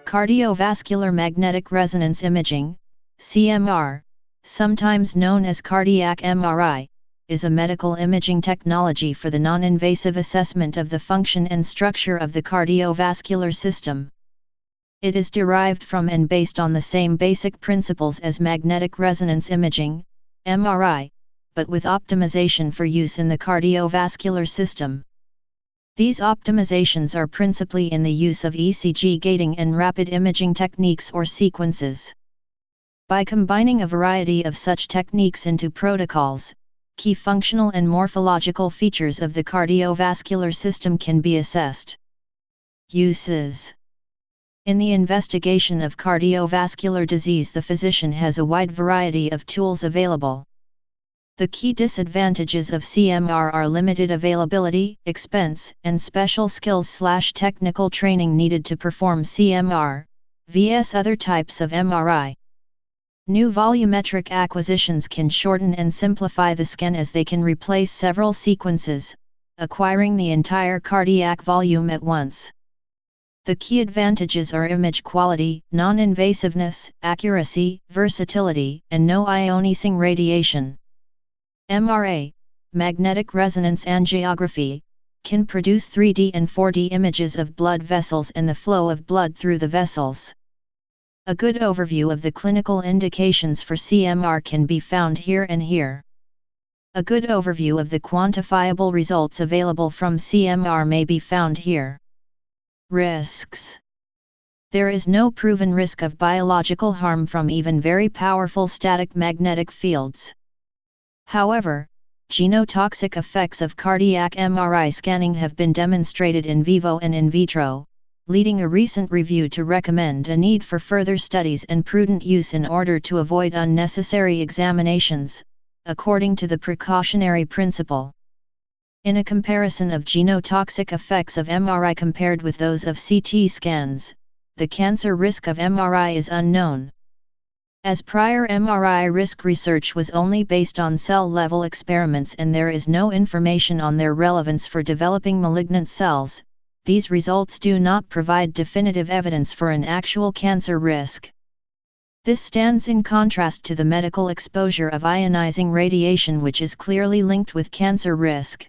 Cardiovascular magnetic resonance imaging, CMR, sometimes known as cardiac MRI, is a medical imaging technology for the non-invasive assessment of the function and structure of the cardiovascular system. It is derived from and based on the same basic principles as magnetic resonance imaging, MRI, but with optimization for use in the cardiovascular system. These optimizations are principally in the use of ECG gating and rapid imaging techniques or sequences. By combining a variety of such techniques into protocols, key functional and morphological features of the cardiovascular system can be assessed. Uses. In the investigation of cardiovascular disease, the physician has a wide variety of tools available. The key disadvantages of CMR are limited availability, expense, and special skills/technical training needed to perform CMR, vs other types of MRI. New volumetric acquisitions can shorten and simplify the scan as they can replace several sequences, acquiring the entire cardiac volume at once. The key advantages are image quality, non-invasiveness, accuracy, versatility, and no ionizing radiation. MRA, magnetic resonance angiography, can produce 3D and 4D images of blood vessels and the flow of blood through the vessels. A good overview of the clinical indications for CMR can be found here and here. A good overview of the quantifiable results available from CMR may be found here. Risks. There is no proven risk of biological harm from even very powerful static magnetic fields. However, genotoxic effects of cardiac MRI scanning have been demonstrated in vivo and in vitro, leading a recent review to recommend a need for further studies and prudent use in order to avoid unnecessary examinations, according to the precautionary principle. In a comparison of genotoxic effects of MRI compared with those of CT scans, the cancer risk of MRI is unknown. As prior MRI risk research was only based on cell-level experiments and there is no information on their relevance for developing malignant cells, these results do not provide definitive evidence for an actual cancer risk. This stands in contrast to the medical exposure of ionizing radiation, which is clearly linked with cancer risk.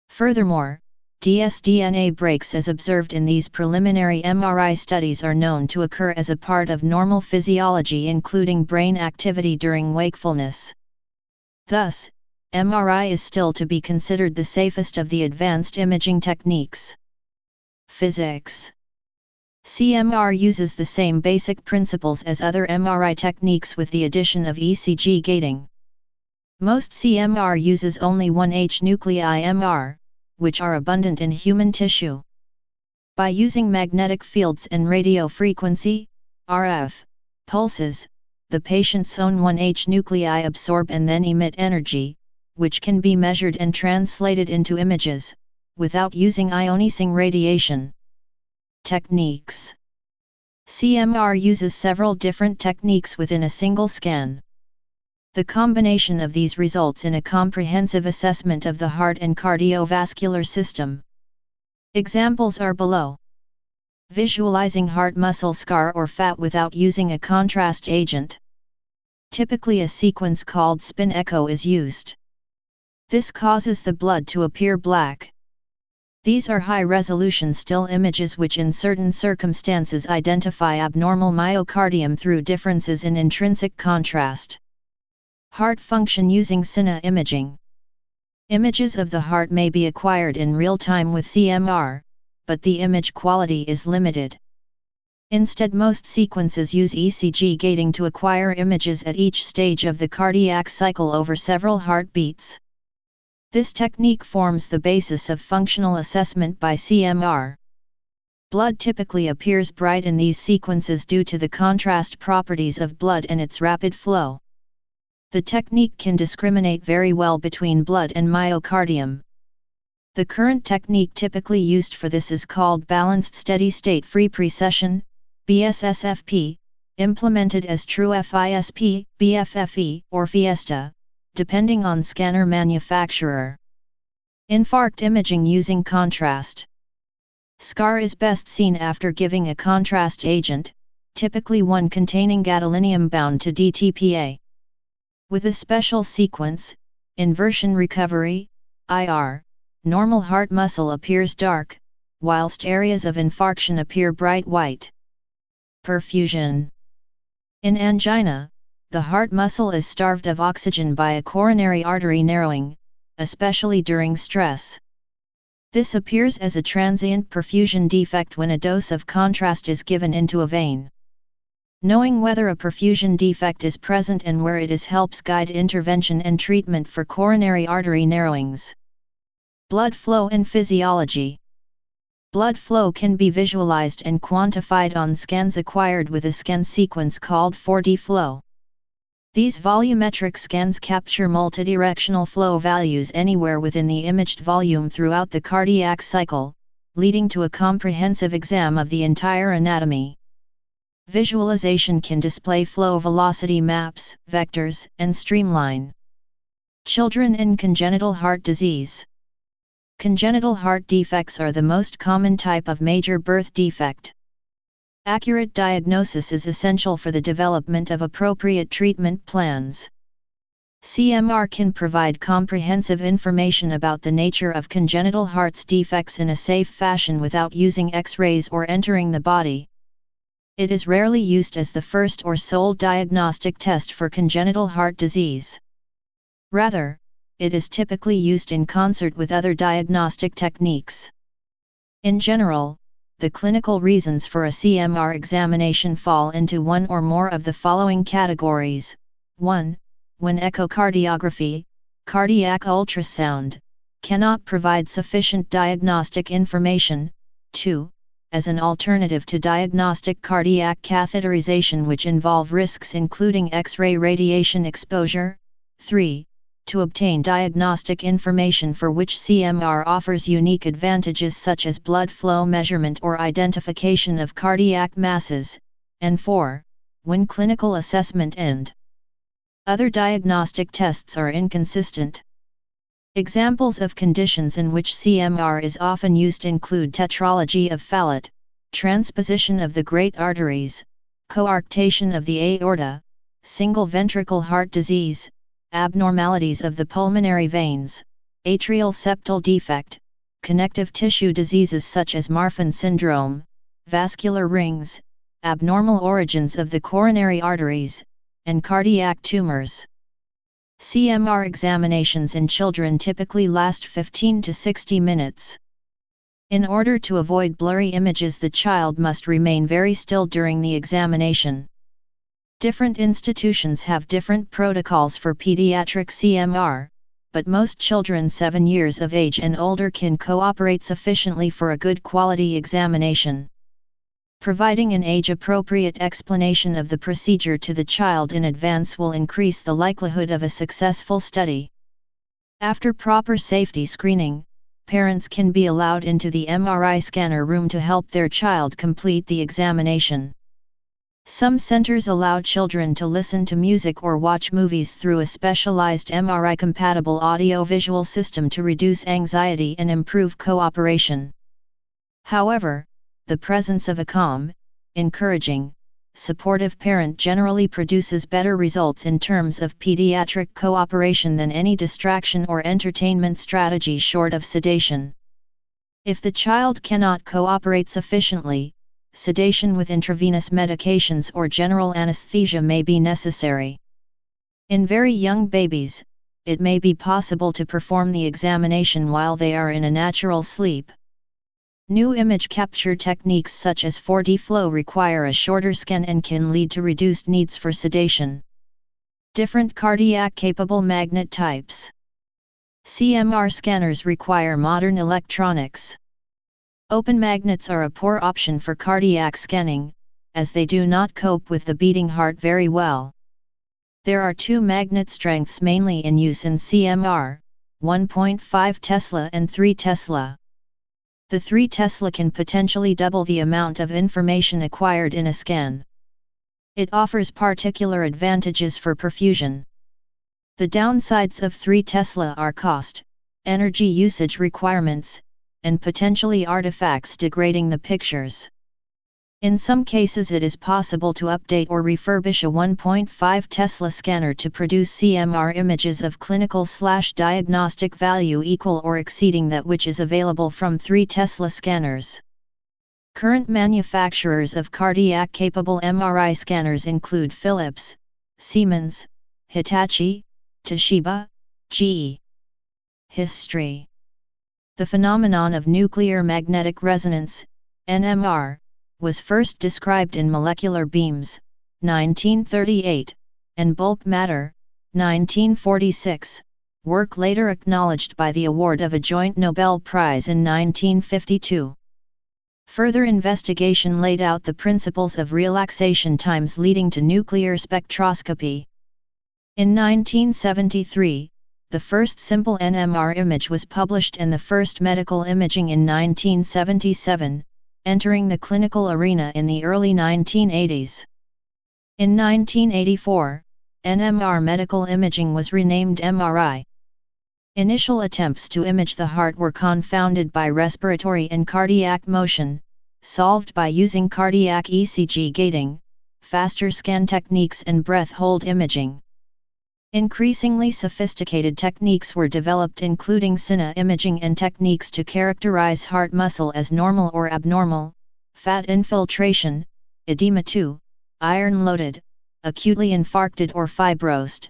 Furthermore, dsDNA breaks as observed in these preliminary MRI studies are known to occur as a part of normal physiology, including brain activity during wakefulness. Thus, MRI is still to be considered the safest of the advanced imaging techniques. Physics. CMR uses the same basic principles as other MRI techniques with the addition of ECG gating. Most CMR uses only 1H nuclei MR, which are abundant in human tissue. By using magnetic fields and radio frequency, RF, pulses, the patient's own 1H nuclei absorb and then emit energy, which can be measured and translated into images, without using ionizing radiation. Techniques. CMR uses several different techniques within a single scan. The combination of these results in a comprehensive assessment of the heart and cardiovascular system. Examples are below. Visualizing heart muscle scar or fat without using a contrast agent. Typically a sequence called spin echo is used. This causes the blood to appear black. These are high-resolution still images which in certain circumstances identify abnormal myocardium through differences in intrinsic contrast. Heart function using cine imaging. Images of the heart may be acquired in real time with CMR, but the image quality is limited. Instead, most sequences use ECG gating to acquire images at each stage of the cardiac cycle over several heartbeats. This technique forms the basis of functional assessment by CMR. Blood typically appears bright in these sequences due to the contrast properties of blood and its rapid flow. The technique can discriminate very well between blood and myocardium. The current technique typically used for this is called Balanced Steady-State Free Precession, BSSFP, implemented as TrueFISP, BFFE, or Fiesta, depending on scanner manufacturer. Infarct imaging using contrast. Scar is best seen after giving a contrast agent, typically one containing gadolinium bound to DTPA. With a special sequence, inversion recovery, IR, normal heart muscle appears dark, whilst areas of infarction appear bright white. Perfusion. In angina, the heart muscle is starved of oxygen by a coronary artery narrowing, especially during stress. This appears as a transient perfusion defect when a dose of contrast is given into a vein. Knowing whether a perfusion defect is present and where it is helps guide intervention and treatment for coronary artery narrowings. Blood flow and physiology. Blood flow can be visualized and quantified on scans acquired with a scan sequence called 4D flow. These volumetric scans capture multidirectional flow values anywhere within the imaged volume throughout the cardiac cycle, leading to a comprehensive exam of the entire anatomy. Visualization can display flow velocity maps, vectors, and streamline. Children and congenital heart disease. Congenital heart defects are the most common type of major birth defect. Accurate diagnosis is essential for the development of appropriate treatment plans. CMR can provide comprehensive information about the nature of congenital heart's defects in a safe fashion without using X-rays or entering the body. It is rarely used as the first or sole diagnostic test for congenital heart disease. Rather, it is typically used in concert with other diagnostic techniques. In general, the clinical reasons for a CMR examination fall into one or more of the following categories. 1. When echocardiography, cardiac ultrasound, cannot provide sufficient diagnostic information. 2. As an alternative to diagnostic cardiac catheterization which involve risks including X-ray radiation exposure. 3. To obtain diagnostic information for which CMR offers unique advantages such as blood flow measurement or identification of cardiac masses. And 4. When clinical assessment and other diagnostic tests are inconsistent. Examples of conditions in which CMR is often used include tetralogy of Fallot, transposition of the great arteries, coarctation of the aorta, single ventricle heart disease, abnormalities of the pulmonary veins, atrial septal defect, connective tissue diseases such as Marfan syndrome, vascular rings, abnormal origins of the coronary arteries, and cardiac tumors. CMR examinations in children typically last 15 to 60 minutes. In order to avoid blurry images, the child must remain very still during the examination. Different institutions have different protocols for pediatric CMR, but most children 7 years of age and older can cooperate sufficiently for a good quality examination. Providing an age-appropriate explanation of the procedure to the child in advance will increase the likelihood of a successful study. After proper safety screening, parents can be allowed into the MRI scanner room to help their child complete the examination. Some centers allow children to listen to music or watch movies through a specialized MRI-compatible audio-visual system to reduce anxiety and improve cooperation. However, the presence of a calm, encouraging, supportive parent generally produces better results in terms of pediatric cooperation than any distraction or entertainment strategy short of sedation. If the child cannot cooperate sufficiently, sedation with intravenous medications or general anesthesia may be necessary. In very young babies, it may be possible to perform the examination while they are in a natural sleep. New image capture techniques such as 4D flow require a shorter scan and can lead to reduced needs for sedation. Different cardiac-capable magnet types. CMR scanners require modern electronics. Open magnets are a poor option for cardiac scanning, as they do not cope with the beating heart very well. There are two magnet strengths mainly in use in CMR, 1.5 Tesla and 3 Tesla. The 3 Tesla can potentially double the amount of information acquired in a scan. It offers particular advantages for perfusion. The downsides of 3 Tesla are cost, energy usage requirements, and potentially artifacts degrading the pictures. In some cases it is possible to update or refurbish a 1.5 Tesla scanner to produce CMR images of clinical/diagnostic value equal or exceeding that which is available from 3 Tesla scanners. Current manufacturers of cardiac-capable MRI scanners include Philips, Siemens, Hitachi, Toshiba, GE. History. The phenomenon of nuclear magnetic resonance, NMR, was first described in Molecular Beams, 1938, and Bulk Matter, 1946, work later acknowledged by the award of a joint Nobel Prize in 1952. Further investigation laid out the principles of relaxation times leading to nuclear spectroscopy. In 1973, the first simple NMR image was published and the first medical imaging in 1977, entering the clinical arena in the early 1980s. In 1984, NMR medical imaging was renamed MRI. Initial attempts to image the heart were confounded by respiratory and cardiac motion, solved by using cardiac ECG gating, faster scan techniques and breath hold imaging. Increasingly sophisticated techniques were developed including cine imaging and techniques to characterize heart muscle as normal or abnormal, fat infiltration, edema 2, iron-loaded, acutely infarcted or fibrosed.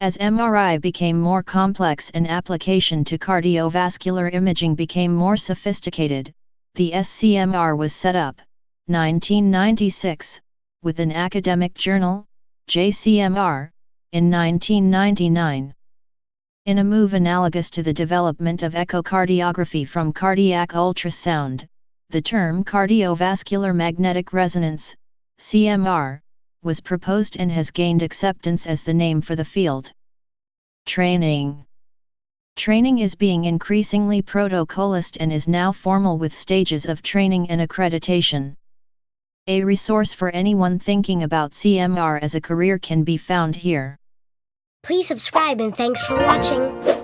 As MRI became more complex and application to cardiovascular imaging became more sophisticated, the SCMR was set up, 1996, with an academic journal, JCMR, in 1999. In a move analogous to the development of echocardiography from cardiac ultrasound, the term cardiovascular magnetic resonance, CMR, was proposed and has gained acceptance as the name for the field. Training. Training is being increasingly protocolized and is now formal with stages of training and accreditation. A resource for anyone thinking about CMR as a career can be found here. Please subscribe and thanks for watching.